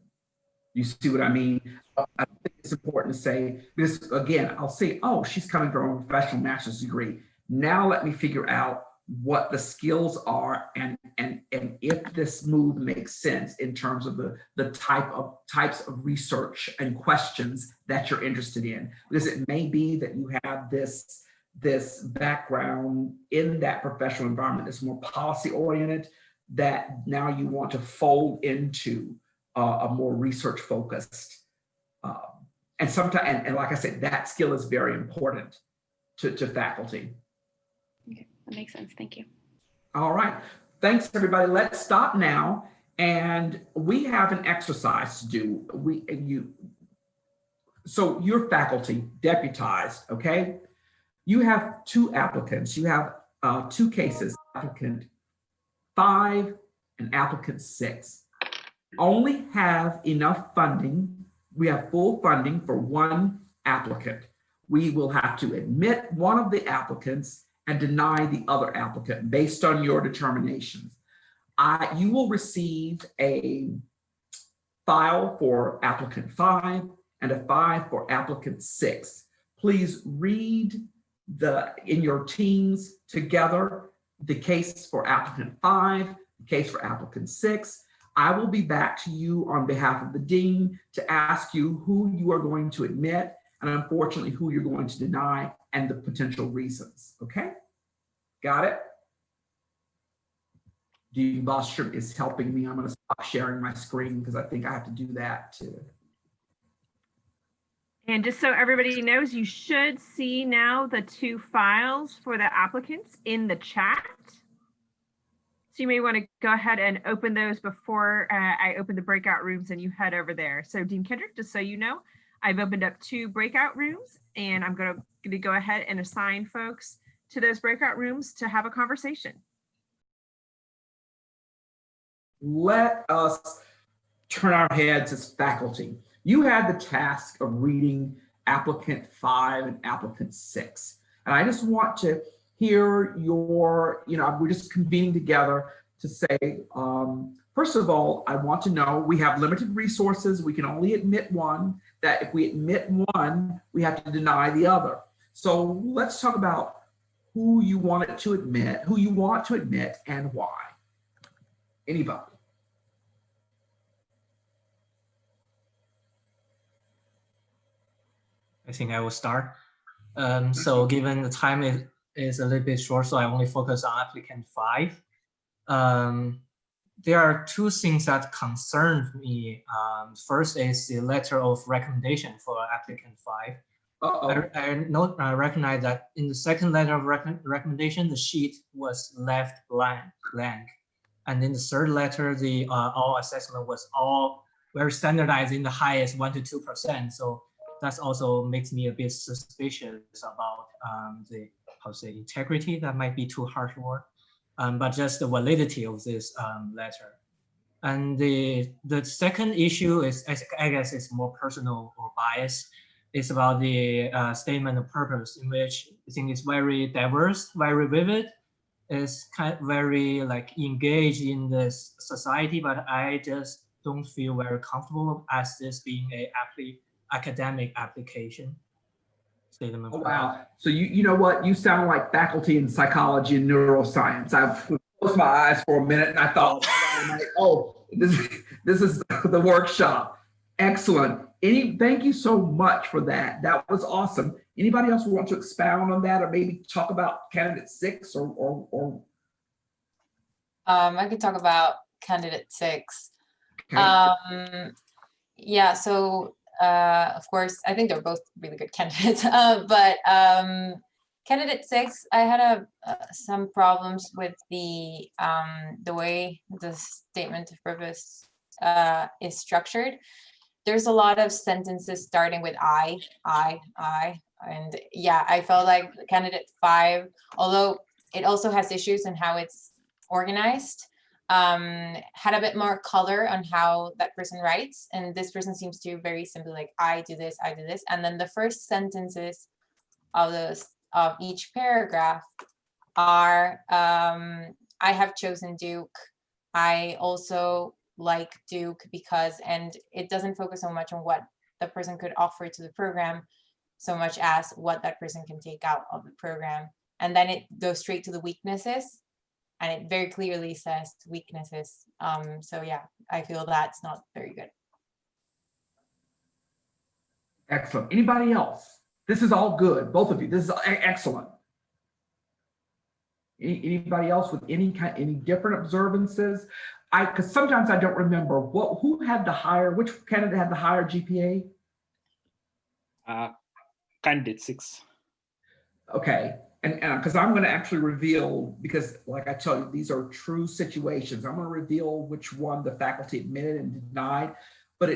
You see what I mean? I think it's important to say, because again, I'll say, oh, she's coming from a professional master's degree. Now let me figure out what the skills are and if this move makes sense in terms of the types of research and questions that you're interested in. Because it may be that you have this background in that professional environment that's more policy oriented that now you want to fold into a more research focused. And sometimes, and like I said, that skill is very important to faculty. Okay, that makes sense. Thank you. All right. Thanks, everybody. Let's stop now. And we have an exercise to do. So you're faculty, deputized, okay? You have 2 applicants. You have 2 cases, applicant 5 and applicant 6. Only have enough funding. We have full funding for 1 applicant. We will have to admit one of the applicants and deny the other applicant based on your determinations. You will receive a file for applicant 5 and a file for applicant 6. Please read in your teams together the case for applicant 5, the case for applicant 6. I will be back to you on behalf of the dean to ask you who you are going to admit and unfortunately who you're going to deny and the potential reasons, okay? Got it? Dean Bostrom is helping me. I'm gonna stop sharing my screen because I think I have to do that too. And just so everybody knows, you should see now the 2 files for the applicants in the chat. So you may want to go ahead and open those before I open the breakout rooms and you head over there. So Dean Kendrick, just so you know, I've opened up 2 breakout rooms and I'm going to go ahead and assign folks to those breakout rooms to have a conversation. Let us turn our heads as faculty. You had the task of reading applicant 5 and applicant 6. And I just want to hear your, we're just convening together to say, first of all, I want to know we have limited resources. We can only admit one, that if we admit one, we have to deny the other. So let's talk about who you want to admit, and why. Anybody? I think I will start. So given the time is a little bit short, so I only focus on applicant 5. There are 2 things that concern me. First is the letter of recommendation for applicant 5. I recognize that in the second letter of recommendation, the sheet was left blank. And in the third letter, the all assessment was all very standardized in the highest 1 to 2%. So that also makes me a bit suspicious about the integrity. That might be too harsh word, but just the validity of this letter. And the second issue is, I guess, it's more personal or bias. It's about the statement of purpose, in which I think it's very diverse, very vivid. It's kind of very like engaged in this society, but I just don't feel very comfortable as this being a academic application. Statement. Oh, wow. So you know what? You sound like faculty in psychology and neuroscience. I closed my eyes for a minute and I thought, oh, this is the workshop. Excellent. Thank you so much for that. That was awesome. Anybody else want to expound on that or maybe talk about candidate 6 or I could talk about candidate 6. Okay. Yeah, so of course, I think they're both really good candidates, but candidate 6, I had some problems with the way the statement of purpose is structured. There's a lot of sentences starting with I, and yeah, I felt like candidate 5, although it also has issues in how it's organized, had a bit more color on how that person writes, and this person seems to very simply like I do this, and then the first sentences of each paragraph are I have chosen Duke. I also like Duke because, and it doesn't focus so much on what the person could offer to the program so much as what that person can take out of the program. And then it goes straight to the weaknesses, and it very clearly says weaknesses. So yeah, I feel that's not very good. Excellent. Anybody else? This is all good. Both of you. This is excellent. Anybody else with any different observances? Because sometimes I don't remember who had the higher, which candidate had the higher GPA? Candidate 6. Okay. And because I'm going to actually reveal, because like I tell you, these are true situations. I'm going to reveal which one the faculty admitted and denied. But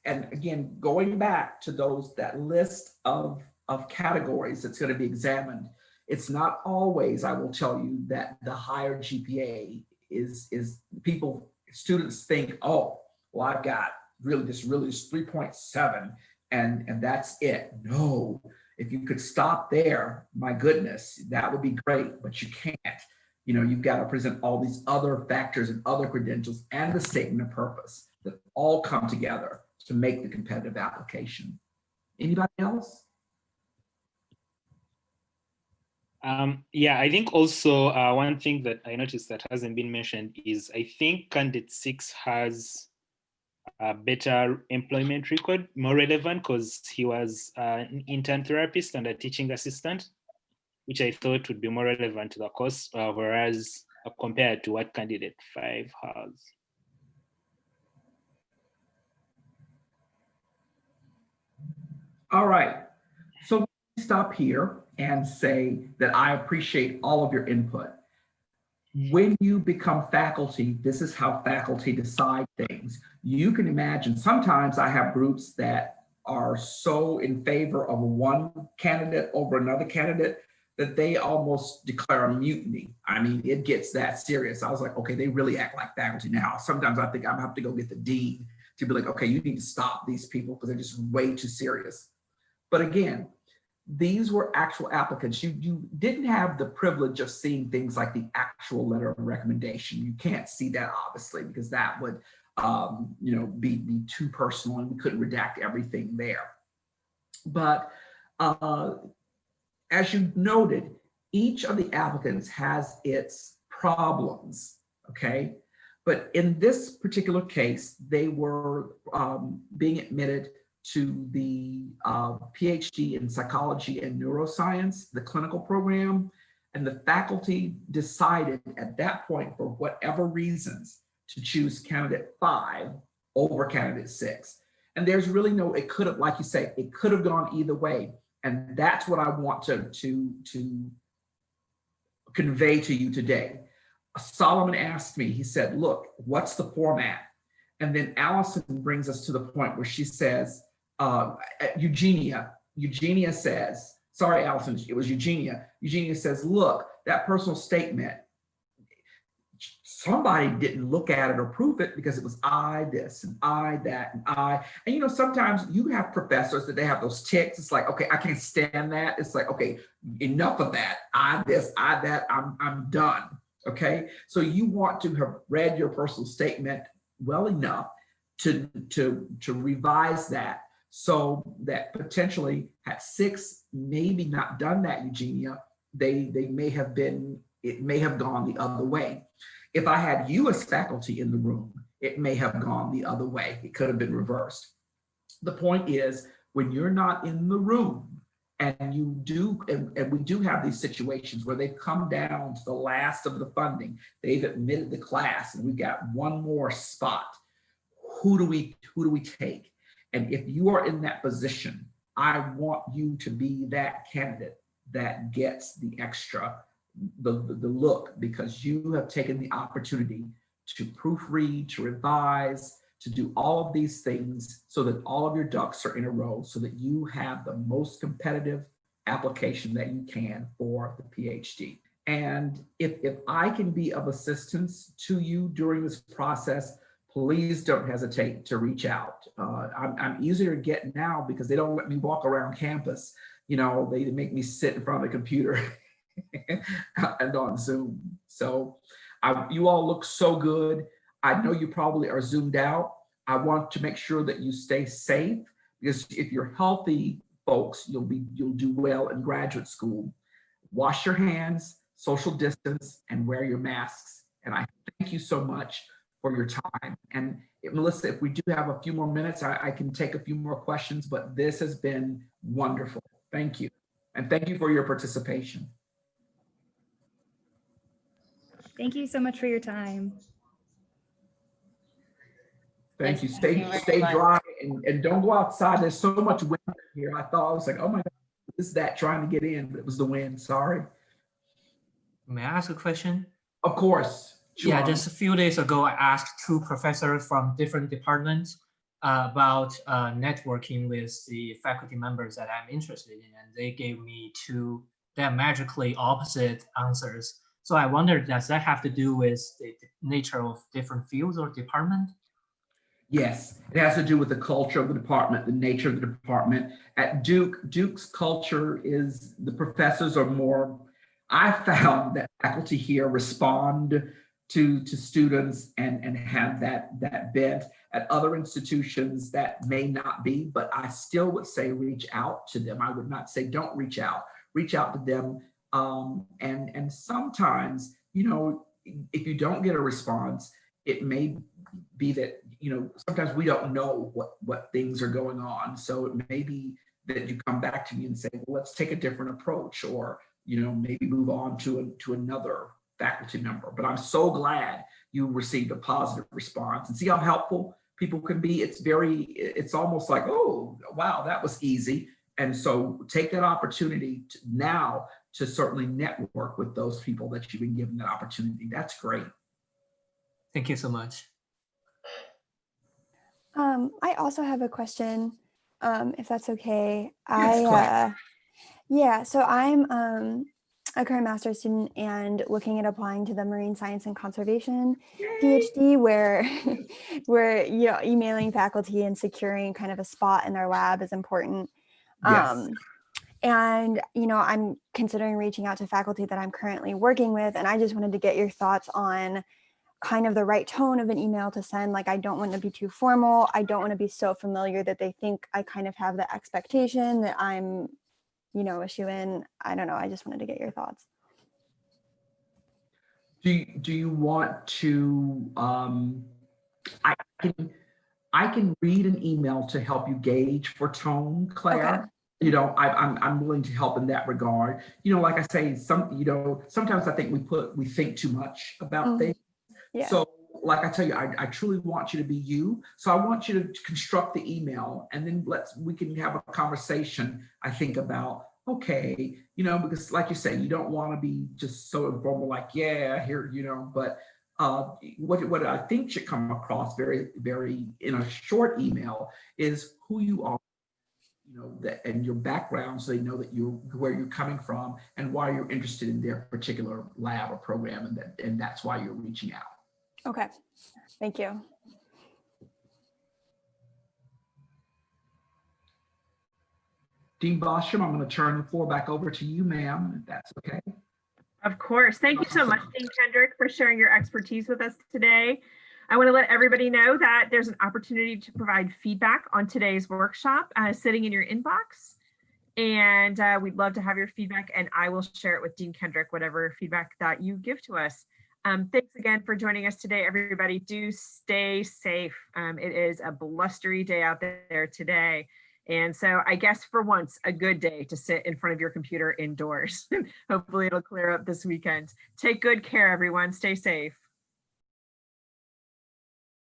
and again, going back to that list of categories that's going to be examined, it's not always, I will tell you, that the higher GPA is students think, oh, well, I've got really this 3.7 and that's it. No. If you could stop there, my goodness, that would be great, but you can't. You've got to present all these other factors and other credentials and the statement of purpose that all come together to make the competitive application. Anybody else? Yeah, I think also one thing that I noticed that hasn't been mentioned is I think candidate 6 has a better employment record, more relevant because he was an intern therapist and a teaching assistant, which I thought would be more relevant to the course, whereas compared to what candidate 5 has. All right. So let me stop here and say that I appreciate all of your input. When you become faculty, this is how faculty decide things. You can imagine sometimes I have groups that are so in favor of one candidate over another candidate that they almost declare a mutiny. I mean, it gets that serious. I was like, okay, they really act like faculty now. Sometimes I think I'm gonna have to go get the dean to be like, okay, you need to stop these people because they're just way too serious. But again, these were actual applicants. You didn't have the privilege of seeing things like the actual letter of recommendation. You can't see that obviously because that would be too personal and we couldn't redact everything there. But as you noted, each of the applicants has its problems, okay? But in this particular case, they were being admitted to the PhD in psychology and neuroscience, the clinical program, and the faculty decided at that point, for whatever reasons, to choose candidate 5 over candidate 6. And there's really no, it could have, like you say, it could have gone either way. And that's what I want to convey to you today. Solomon asked me, he said, look, what's the format? And then Allison brings us to the point where she says, Eugenia says, sorry, Allison, it was Eugenia. Eugenia says, look, that personal statement, somebody didn't look at it or prove it because it was I this and I that and I. And you know, sometimes you have professors that they have those tics. It's like, okay, I can't stand that. It's like, okay, enough of that. I this, I that, I'm done. Okay. So you want to have read your personal statement well enough to revise that, so that potentially had 6 maybe not done that, Eugenia, they may have been, it may have gone the other way. If I had you as faculty in the room, it may have gone the other way. It could have been reversed. The point is, when you're not in the room and you do, and we do have these situations where they've come down to the last of the funding, they've admitted the class and we've got one more spot. Who do we take? And if you are in that position, I want you to be that candidate that gets the extra, the look, because you have taken the opportunity to proofread, to revise, to do all of these things so that all of your ducks are in a row, so that you have the most competitive application that you can for the PhD. And if I can be of assistance to you during this process, please don't hesitate to reach out. I'm easier to get now because they don't let me walk around campus. You know, they make me sit in front of the computer and on Zoom. So you all look so good. I know you probably are zoomed out. I want to make sure that you stay safe, because if you're healthy, folks, you'll do well in graduate school. Wash your hands, social distance, and wear your masks. And I thank you so much for your time. And Melissa, if we do have a few more minutes, I can take a few more questions, but this has been wonderful. Thank you. And thank you for your participation. Thank you so much for your time. Thank you. Stay dry and don't go outside. There's so much wind here. I thought, I was like, oh my God, this is that trying to get in, but it was the wind. Sorry. May I ask a question? Of course. Sure. Yeah, just a few days ago, I asked 2 professors from different departments about networking with the faculty members that I'm interested in, and they gave me 2 diametrically opposite answers. So I wondered, does that have to do with the nature of different fields or department? Yes, it has to do with the culture of the department, the nature of the department. At Duke's culture is the professors are more, I found that faculty here respond to students and have that bent. At other institutions that may not be, but I still would say reach out to them. I would not say don't reach out to them. And sometimes, you know, if you don't get a response, it may be that, you know, sometimes we don't know what things are going on. So it may be that you come back to me and say, well, let's take a different approach, or, you know, maybe move on to another faculty member. But I'm so glad you received a positive response, and see how helpful people can be. It's almost like, oh, wow, that was easy. And so take that opportunity now to certainly network with those people that you've been given that opportunity. That's great. Thank you so much. I also have a question, if that's okay. Yes, Claire. Yeah, so I'm a current master's student and looking at applying to the Marine Science and Conservation PhD, where emailing faculty and securing kind of a spot in their lab is important. Yes. And I'm considering reaching out to faculty that I'm currently working with, and I just wanted to get your thoughts on kind of the right tone of an email to send. Like, I don't want to be too formal. I don't want to be so familiar that they think I kind of have the expectation that I'm, a shoo-in. I don't know. I just wanted to get your thoughts. Do you want to, I can read an email to help you gauge for tone, Claire. Okay. I'm willing to help in that regard. Like I say, sometimes I think we think too much about things. Yeah. So like I tell you, I truly want you to be you. So I want you to construct the email, and then we can have a conversation, I think, about, okay, because like you say, you don't want to be just so informal, like, yeah, here, but what I think should come across very, very in a short email is who you are, and your background, so they know that where you're coming from and why you're interested in their particular lab or program, and that's why you're reaching out. Okay, thank you. Dean Bostrom, I'm going to turn the floor back over to you, ma'am, if that's okay. Of course. Thank you so much, Dean Kendrick, for sharing your expertise with us today. I want to let everybody know that there's an opportunity to provide feedback on today's workshop sitting in your inbox. And we'd love to have your feedback, and I will share it with Dean Kendrick, whatever feedback that you give to us. Thanks again for joining us today, everybody. Do stay safe. It is a blustery day out there today. And so I guess for once, a good day to sit in front of your computer indoors. Hopefully it'll clear up this weekend. Take good care, everyone. Stay safe.